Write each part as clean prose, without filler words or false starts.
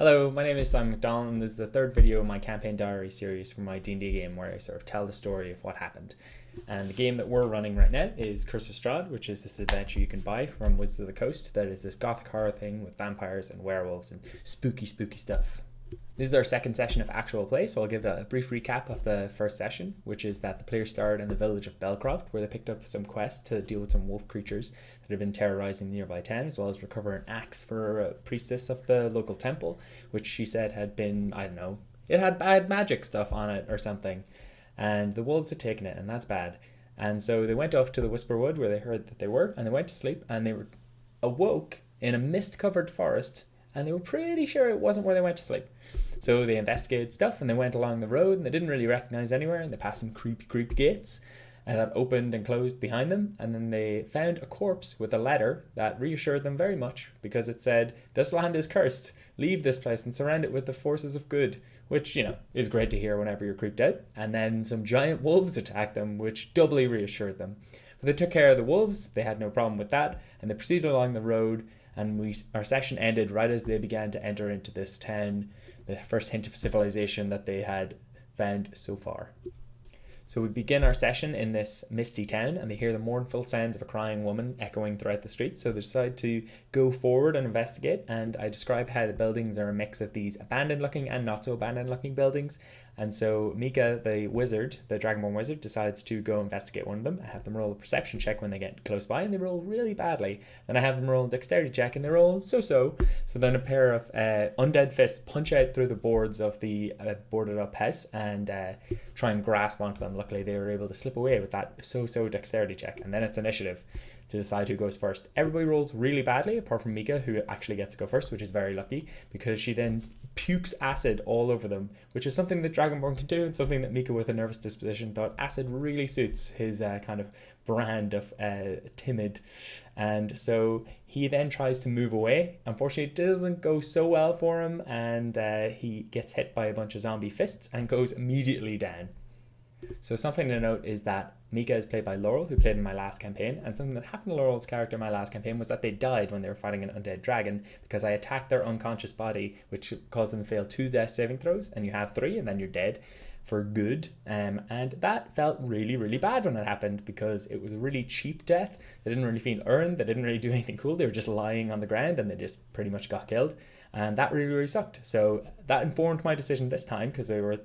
Hello, my name is Simon McDonald, and this is the third video in my campaign diary series for my D&D game where I sort of tell the story of what happened. And the game that we're running right now is Curse of Strahd, which is this adventure you can buy from Wizards of the Coast that is this gothic horror thing with vampires and werewolves and spooky stuff. This is our second session of actual play, so I'll give a brief recap of the first session, which is that the players started in the village of Belcroft, where they picked up some quests to deal with some wolf creatures that had been terrorizing the nearby town, as well as recover an axe for a priestess of the local temple, which she said had been, I don't know, it had bad magic stuff on it or something, and the wolves had taken it, and that's bad. And so they went off to the Whisperwood where they heard that they were, and they went to sleep, and they were awoke in a mist-covered forest, and they were pretty sure it wasn't where they went to sleep. So they investigated stuff and they went along the road and they didn't really recognize anywhere, and they passed some creepy gates that opened and closed behind them, and then they found a corpse with a letter that reassured them very much because it said, "This land is cursed, leave this place and surround it with the forces of good," which, you know, is great to hear whenever you're creeped out. And then some giant wolves attacked them, which doubly reassured them. But they took care of the wolves, they had no problem with that, and they proceeded along the road, and our session ended right as they began to enter into this town, the first hint of civilization that they had found so far. So we begin our session in this misty town, and they hear the mournful sounds of a crying woman echoing throughout the streets, so they decide to go forward and investigate. And I describe how the buildings are a mix of these abandoned looking and not so abandoned looking buildings. And so Mika, the wizard, the Dragonborn wizard, decides to go investigate one of them. I have them roll a perception check when they get close by, and they roll really badly. Then I have them roll a dexterity check, and they roll so-so. So then a pair of undead fists punch out through the boards of the boarded up house and try and grasp onto them. Luckily, they were able to slip away with that so-so dexterity check. And then it's initiative to decide who goes first. Everybody rolls really badly, apart from Mika, who actually gets to go first, which is very lucky, because she then pukes acid all over them, which is something that Dragonborn can do, and something that Mika, with a nervous disposition, thought acid really suits his kind of brand of timid. And so he then tries to move away. Unfortunately, it doesn't go so well for him, and he gets hit by a bunch of zombie fists and goes immediately down. So something to note is that Mika is played by Laurel, who played in my last campaign, and something that happened to Laurel's character in my last campaign was that they died when they were fighting an undead dragon because I attacked their unconscious body, which caused them to fail 2 death saving throws, and you have 3 and then you're dead for good. And that felt really bad when it happened because it was a really cheap death. They didn't really feel earned, they didn't really do anything cool, they were just lying on the ground and they just pretty much got killed. And that really sucked. So that informed my decision this time, because there were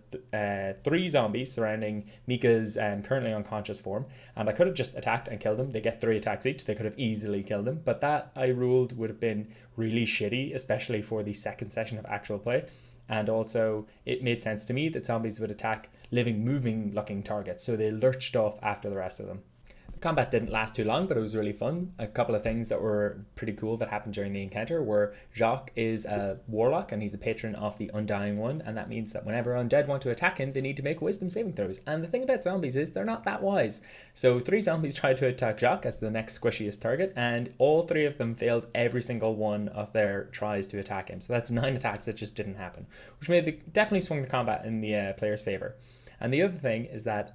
3 zombies surrounding Mika's currently unconscious form, and I could have just attacked and killed them. They get 3 attacks each, they could have easily killed them, but that, I ruled, would have been really shitty, especially for the second session of actual play. And also it made sense to me that zombies would attack living, moving looking targets, so they lurched off after the rest of them. The combat didn't last too long, but it was really fun. A couple of things that were pretty cool that happened during the encounter were Jacques is a warlock and he's a patron of the Undying One, and that means that whenever undead want to attack him, they need to make wisdom saving throws. And the thing about zombies is they're not that wise. So 3 zombies tried to attack Jacques as the next squishiest target, and all 3 of them failed every single one of their tries to attack him. So that's 9 attacks that just didn't happen, which definitely swung the combat in the player's favor. And the other thing is that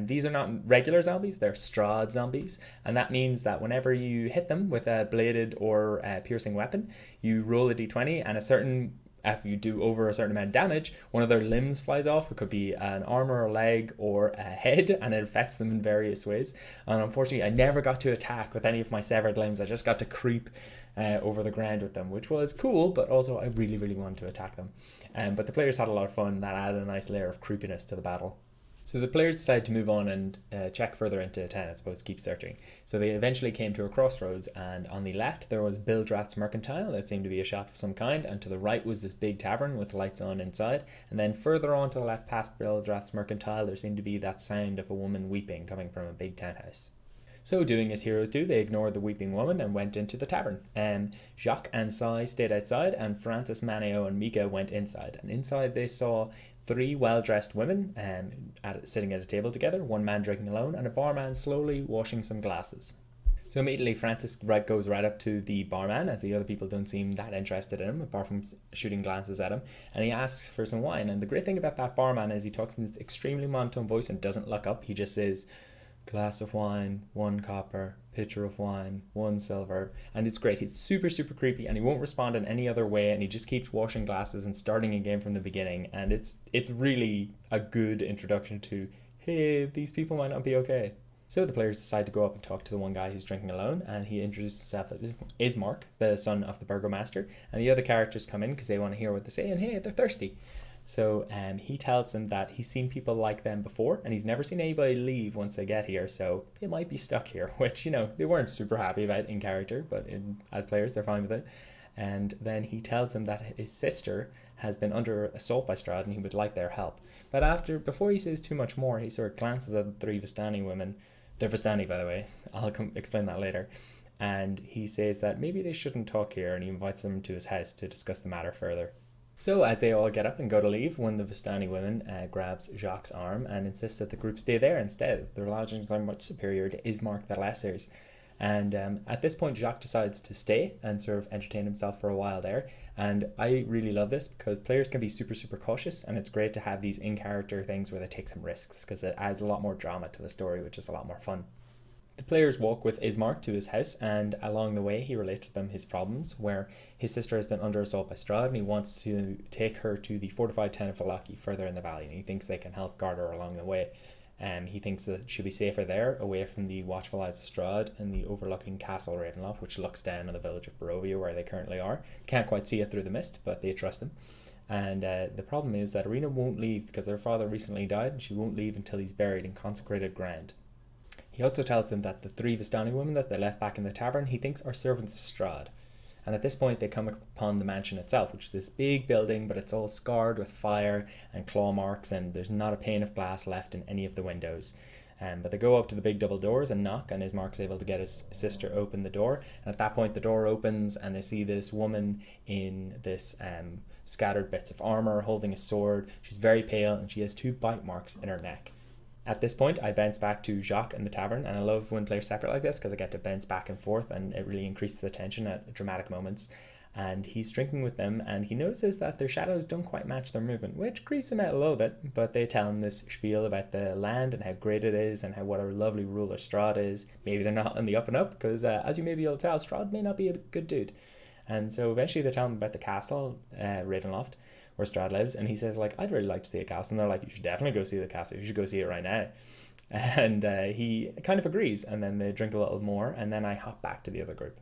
these are not regular zombies, they're Strahd zombies, and that means that whenever you hit them with a bladed or piercing weapon, you roll a d20, and if you do over a certain amount of damage, one of their limbs flies off. It could be an arm or a leg or a head, and it affects them in various ways. And unfortunately, I never got to attack with any of my severed limbs. I just got to creep over the ground with them, which was cool, but also I really wanted to attack them. But the players had a lot of fun. That added a nice layer of creepiness to the battle. So the players decided to move on and check further into town, I suppose, keep searching. So they eventually came to a crossroads, and on the left there was Bildrat's Mercantile, that seemed to be a shop of some kind, and to the right was this big tavern with lights on inside. And then further on to the left past Bildrat's Mercantile, there seemed to be that sound of a woman weeping coming from a big townhouse. So doing as heroes do, they ignored the weeping woman and went into the tavern. Jacques and Sai stayed outside, and Francis, Maneo and Mika went inside. And inside they saw 3 well-dressed women sitting at a table together, 1 man drinking alone, and a barman slowly washing some glasses. So immediately Francis goes right up to the barman, as the other people don't seem that interested in him, apart from shooting glances at him, and he asks for some wine. And the great thing about that barman is he talks in this extremely monotone voice and doesn't look up. He just says, glass of wine, 1 copper, pitcher of wine, 1 silver. And it's great. He's super, super creepy, and he won't respond in any other way, and he just keeps washing glasses and starting again from the beginning. And it's really a good introduction to, hey, these people might not be okay. So the players decide to go up and talk to the one guy who's drinking alone, and he introduces himself as Ismark, the son of the burgomaster, and the other characters come in because they want to hear what they say, and hey, they're thirsty. So he tells them that he's seen people like them before, and he's never seen anybody leave once they get here, so they might be stuck here, which, they weren't super happy about in character, but as players, they're fine with it. And then he tells them that his sister has been under assault by Strahd, and he would like their help. But before he says too much more, he sort of glances at the 3 Vistani women. They're Vistani, by the way. I'll explain that later. And he says that maybe they shouldn't talk here, and he invites them to his house to discuss the matter further. So as they all get up and go to leave, one of the Vistani women grabs Jacques' arm and insists that the group stay there instead. Their lodgings are much superior to Ismark the Lesser's. And at this point, Jacques decides to stay and sort of entertain himself for a while there. And I really love this because players can be super, super cautious, and it's great to have these in-character things where they take some risks because it adds a lot more drama to the story, which is a lot more fun. The players walk with Ismark to his house, and along the way he relates to them his problems, where his sister has been under assault by Strahd, and he wants to take her to the fortified town of Vallaki further in the valley, and he thinks they can help guard her along the way. He thinks that she'll be safer there, away from the watchful eyes of Strahd and the overlooking Castle Ravenloft, which looks down on the village of Barovia where they currently are. Can't quite see it through the mist, but they trust him. And the problem is that Irina won't leave because her father recently died, and she won't leave until he's buried in consecrated ground. He also tells them that the 3 Vistani women that they left back in the tavern he thinks are servants of Strahd. And at this point they come upon the mansion itself, which is this big building, but it's all scarred with fire and claw marks, and there's not a pane of glass left in any of the windows. But they go up to the big double doors and knock, and Ismark's able to get his sister open the door. And at that point the door opens and they see this woman in this scattered bits of armour holding a sword. She's very pale and she has 2 bite marks in her neck. At this point, I bounce back to Jacques in the tavern, and I love when players separate like this because I get to bounce back and forth, and it really increases the tension at dramatic moments. And he's drinking with them, and he notices that their shadows don't quite match their movement, which creeps him out a little bit, but they tell him this spiel about the land and how great it is and what a lovely ruler Strahd is. Maybe they're not in the up and up, because as you may be able to tell, Strahd may not be a good dude. And so eventually they tell him about the castle, Ravenloft, where Strahd lives, and he says, I'd really like to see a castle, and they're like, you should definitely go see the castle, you should go see it right now. And he kind of agrees, and then they drink a little more, and then I hop back to the other group.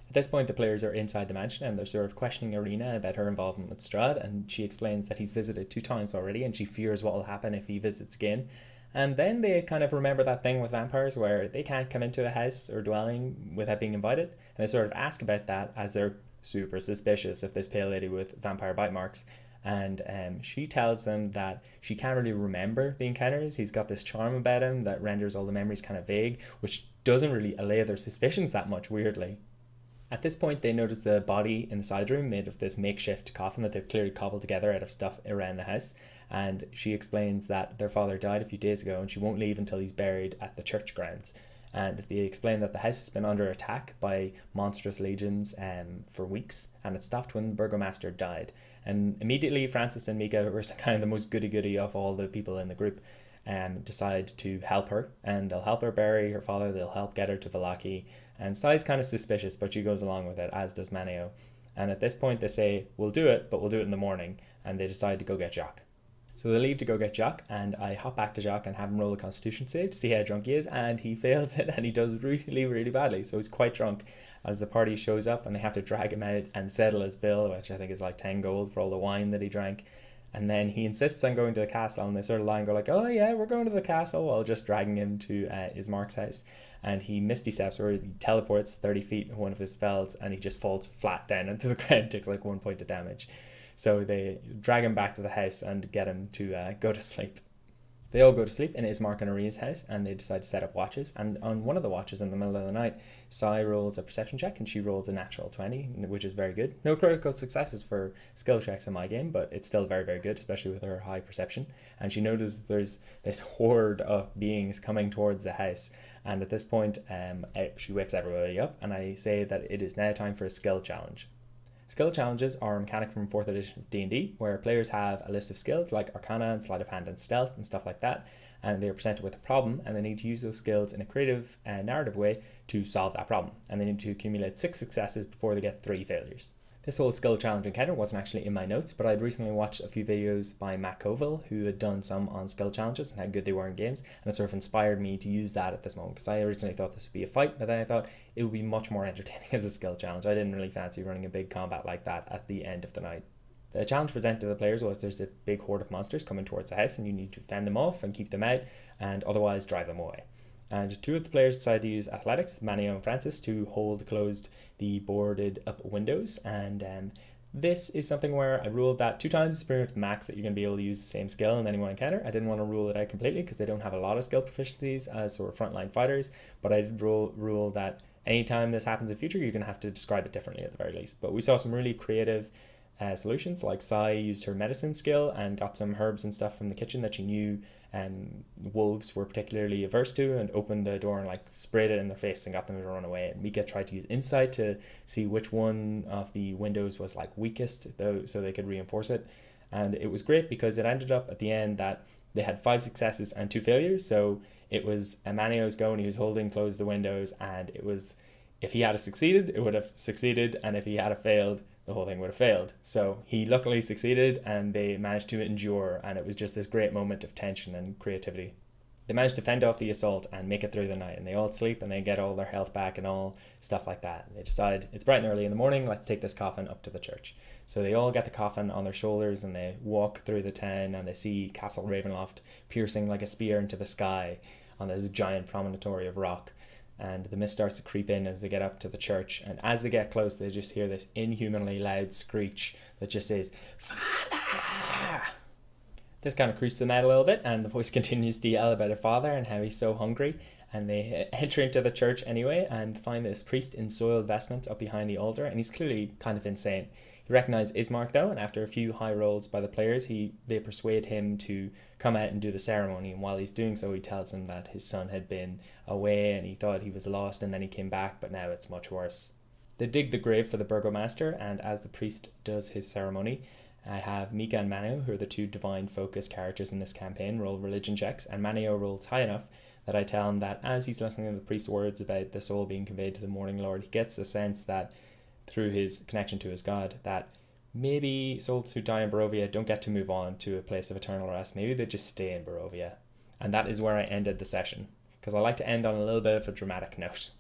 At this point, the players are inside the mansion, and they're sort of questioning Irina about her involvement with Strahd, and she explains that he's visited 2 times already, and she fears what will happen if he visits again. And then they kind of remember that thing with vampires where they can't come into a house or dwelling without being invited, and they sort of ask about that as they're super suspicious of this pale lady with vampire bite marks. And she tells them that she can't really remember the encounters. He's got this charm about him that renders all the memories kind of vague, which doesn't really allay their suspicions that much, weirdly. At this point, they notice the body in the side room made of this makeshift coffin that they've clearly cobbled together out of stuff around the house. And she explains that their father died a few days ago and she won't leave until he's buried at the church grounds. And they explain that the house has been under attack by monstrous legions for weeks, and it stopped when the burgomaster died. And immediately Francis and Mika, who are kind of the most goody-goody of all the people in the group, decide to help her, and they'll help her bury her father, they'll help get her to Vallaki. And Sai's kind of suspicious, but she goes along with it, as does Manio. And at this point they say, we'll do it, but we'll do it in the morning, and they decide to go get Jacques. So they leave to go get Jacques, and I hop back to Jacques and have him roll a constitution save to see how drunk he is, and he fails it, and he does really, really badly. So he's quite drunk as the party shows up, and they have to drag him out and settle his bill, which I think is 10 gold for all the wine that he drank. And then he insists on going to the castle, and they sort of lie and go oh yeah, we're going to the castle, while just dragging him to Ismark's house. And he misty steps, where he teleports 30 feet in one of his spells, and he just falls flat down into the ground, takes 1 point of damage. So they drag him back to the house and get him to go to sleep. They all go to sleep in Ismark and Arina's house, and they decide to set up watches. And on one of the watches in the middle of the night, Sai rolls a perception check, and she rolls a natural 20, which is very good. No critical successes for skill checks in my game, but it's still very, very good, especially with her high perception. And she notices there's this horde of beings coming towards the house. And at this point, she wakes everybody up, and I say that it is now time for a skill challenge. Skill challenges are a mechanic from 4th edition of D&D, where players have a list of skills like Arcana and Sleight of Hand and Stealth and stuff like that, and they're presented with a problem, and they need to use those skills in a creative narrative way to solve that problem, and they need to accumulate 6 successes before they get 3 failures. This whole skill challenge encounter wasn't actually in my notes, but I'd recently watched a few videos by Matt Colville, who had done some on skill challenges and how good they were in games, and it sort of inspired me to use that at this moment, because I originally thought this would be a fight, but then I thought it would be much more entertaining as a skill challenge. I didn't really fancy running a big combat like that at the end of the night. The challenge presented to the players was there's a big horde of monsters coming towards the house, and you need to fend them off and keep them out, and otherwise drive them away. And 2 of the players decided to use athletics, Manio and Francis, to hold closed the boarded up windows, and this is something where I ruled that 2 times is pretty much the max that you're going to be able to use the same skill in any one encounter. I didn't want to rule it out completely because they don't have a lot of skill proficiencies as sort of frontline fighters, but I did rule that anytime this happens in future, you're going to have to describe it differently at the very least. But we saw some really creative solutions, like Sai used her medicine skill and got some herbs and stuff from the kitchen that she knew wolves were particularly averse to, and opened the door and like sprayed it in their face and got them to run away. And Mika tried to use insight to see which one of the windows was like weakest, though, so they could reinforce it. And it was great because it ended up at the end that they had 5 successes and 2 failures. So it was Emanio's go and he was holding closed the windows, and it was, if he had succeeded, it would have succeeded, and if he had failed, the whole thing would have failed. So he luckily succeeded, and they managed to endure, and it was just this great moment of tension and creativity. They managed to fend off the assault and make it through the night, and they all sleep and they get all their health back and all stuff like that. And they decide it's bright and early in the morning, let's take this coffin up to the church. So they all get the coffin on their shoulders and they walk through the town, and they see Castle Ravenloft piercing like a spear into the sky on this giant promontory of rock. And the mist starts to creep in as they get up to the church, and as they get close they just hear this inhumanly loud screech that just says, "Father!" This kind of creeps them out a little bit, and the voice continues to yell about her father and how he's so hungry. And they enter into the church anyway and find this priest in soiled vestments up behind the altar, and he's clearly kind of insane. He recognizes Ismark though, and after a few high rolls by the players, they persuade him to come out and do the ceremony. And while he's doing so, he tells them that his son had been away and he thought he was lost, and then he came back, but now it's much worse. They dig the grave for the burgomaster, and as the priest does his ceremony, I have Mika and Manio, who are the 2 divine focus characters in this campaign, roll religion checks, and Manio rolls high enough that I tell him that as he's listening to the priest's words about the soul being conveyed to the Morning Lord, he gets the sense that through his connection to his god, that maybe souls who die in Barovia don't get to move on to a place of eternal rest. Maybe they just stay in Barovia. And that is where I ended the session, because I like to end on a little bit of a dramatic note.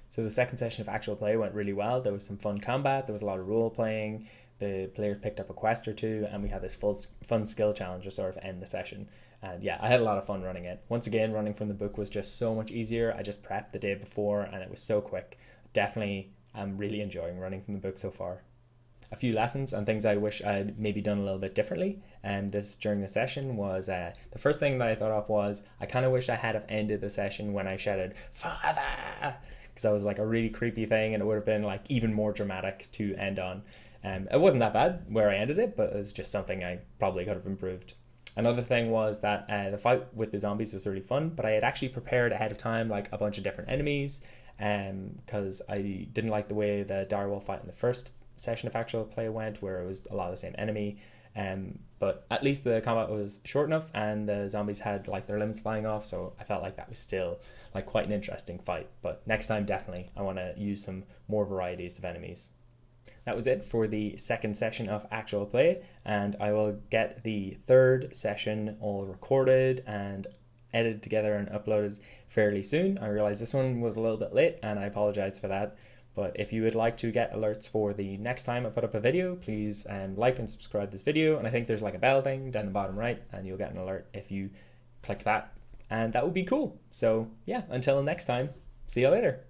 So the second session of actual play went really well. There was some fun combat, there was a lot of role playing, the players picked up a quest or 2, and we had this fun skill challenge to sort of end the session. And yeah, I had a lot of fun running it. Once again, running from the book was just so much easier. I just prepped the day before and it was so quick. Definitely, I'm really enjoying running from the book so far. A few lessons and things I wish I'd maybe done a little bit differently during the session was, the first thing that I thought of was, I kind of wish I had have ended the session when I shouted, "Father!" because that was like a really creepy thing, and it would have been like even more dramatic to end on. It wasn't that bad where I ended it, but it was just something I probably could have improved. Another thing was that the fight with the zombies was really fun, but I had actually prepared ahead of time like a bunch of different enemies, because I didn't like the way the direwolf fight in the first session of actual play went, where it was a lot of the same enemy. But at least the combat was short enough, and the zombies had like their limbs flying off, so I felt like that was still like quite an interesting fight. But next time, definitely, I want to use some more varieties of enemies. That was it for the second session of actual play, and I will get the third session all recorded and edited together and uploaded fairly soon. I realize this one was a little bit late, and I apologize for that. But if you would like to get alerts for the next time I put up a video, please like and subscribe this video. And I think there's like a bell thing down the bottom right, and you'll get an alert if you click that. And that would be cool. So yeah, until next time, see you later.